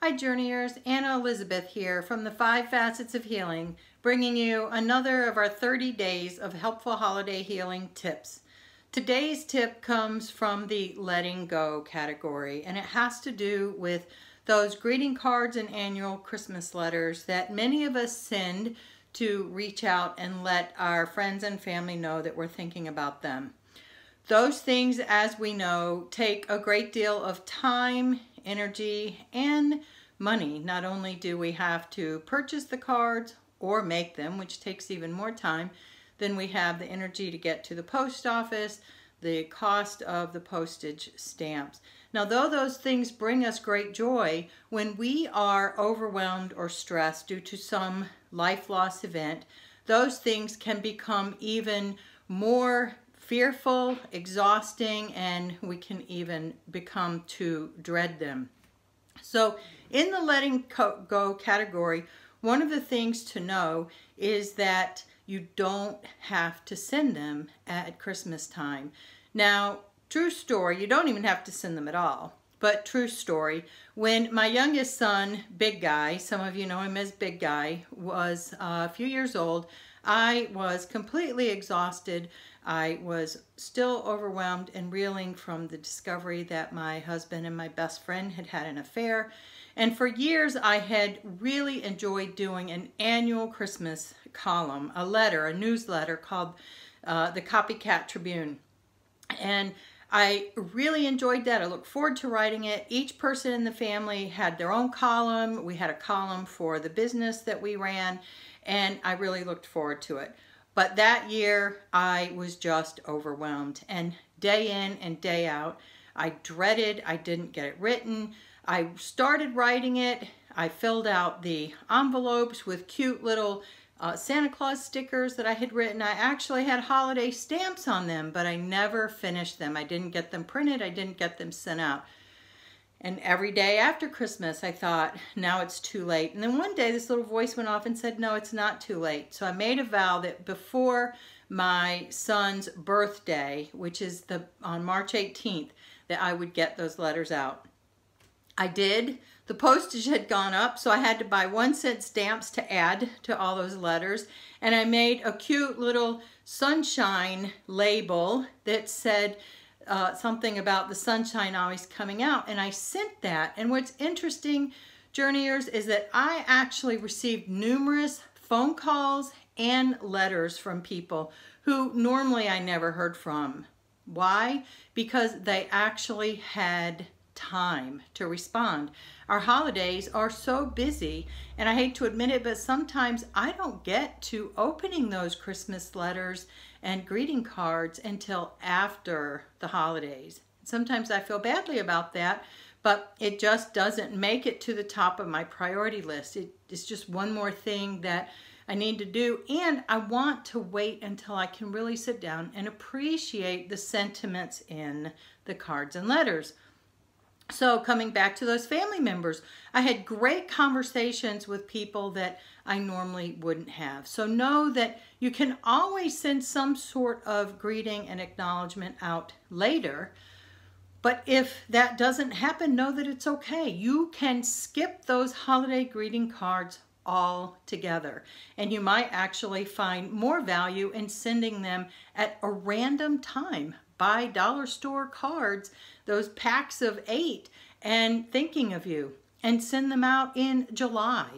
Hi Journeyers, Anna Elizabeth here from the 5 Facets of Healing, bringing you another of our 30 days of helpful holiday healing tips. Today's tip comes from the letting go category, and it has to do with those greeting cards and annual Christmas letters that many of us send to reach out and let our friends and family know that we're thinking about them. Those things, as we know, take a great deal of time, energy, and money. Not only do we have to purchase the cards or make them, which takes even more time, then we have the energy to get to the post office, the cost of the postage stamps. Now, though those things bring us great joy, when we are overwhelmed or stressed due to some life loss event, those things can become even more fearful, exhausting, and we can even become to dread them. So in the letting go category, one of the things to know is that you don't have to send them at Christmas time. Now, true story, you don't even have to send them at all, but true story, when my youngest son, Big Guy, some of you know him as Big Guy, was a few years old, I was completely exhausted. I was still overwhelmed and reeling from the discovery that my husband and my best friend had had an affair. And for years, I had really enjoyed doing an annual Christmas column, a letter, a newsletter called the Copycat Tribune. And I really enjoyed that. I look forward to writing it. Each person in the family had their own column. We had a column for the business that we ran, and I really looked forward to it. But that year, I was just overwhelmed. And day in and day out, I dreaded I didn't get it written. I started writing it. I filled out the envelopes with cute little Santa Claus stickers that I had written. I actually had holiday stamps on them, but I never finished them. I didn't get them printed. I didn't get them sent out. And every day after Christmas, I thought, now it's too late. And then one day, this little voice went off and said, no, it's not too late. So I made a vow that before my son's birthday, which is on March 18th, that I would get those letters out. I did. The postage had gone up, so I had to buy 1-cent stamps to add to all those letters. And I made a cute little sunshine label that said something about the sunshine always coming out. And I sent that. And what's interesting, Journeyers, is that I actually received numerous phone calls and letters from people who normally I never heard from. Why? Because they actually had time to respond. Our holidays are so busy, and I hate to admit it, but sometimes I don't get to opening those Christmas letters and greeting cards until after the holidays. Sometimes I feel badly about that, but it just doesn't make it to the top of my priority list. It's just one more thing that I need to do, and I want to wait until I can really sit down and appreciate the sentiments in the cards and letters. So coming back to those family members, I had great conversations with people that I normally wouldn't have. So know that you can always send some sort of greeting and acknowledgement out later. But if that doesn't happen, know that it's okay. You can skip those holiday greeting cards altogether. And you might actually find more value in sending them at a random time. Buy dollar store cards, those packs of 8, and thinking of you, and send them out in July,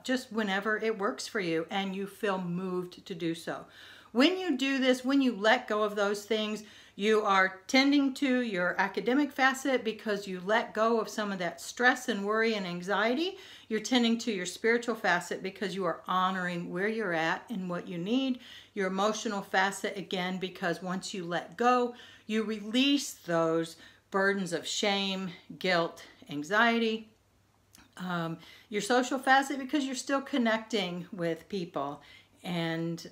just whenever it works for you and you feel moved to do so. When you do this, when you let go of those things, you are tending to your academic facet because you let go of some of that stress and worry and anxiety. You're tending to your spiritual facet because you are honoring where you're at and what you need. Your emotional facet, again, because once you let go, you release those burdens of shame, guilt, anxiety. Your social facet because you're still connecting with people. And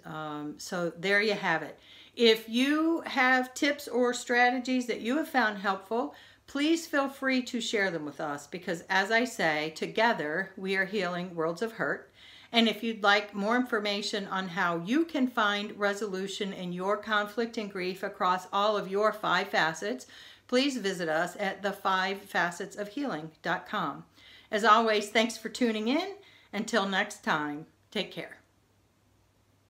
so there you have it. If you have tips or strategies that you have found helpful, please feel free to share them with us because, as I say, together we are healing worlds of hurt. And if you'd like more information on how you can find resolution in your conflict and grief across all of your 5 facets, please visit us at the5facetsofhealing.com. As always, thanks for tuning in. Until next time, take care.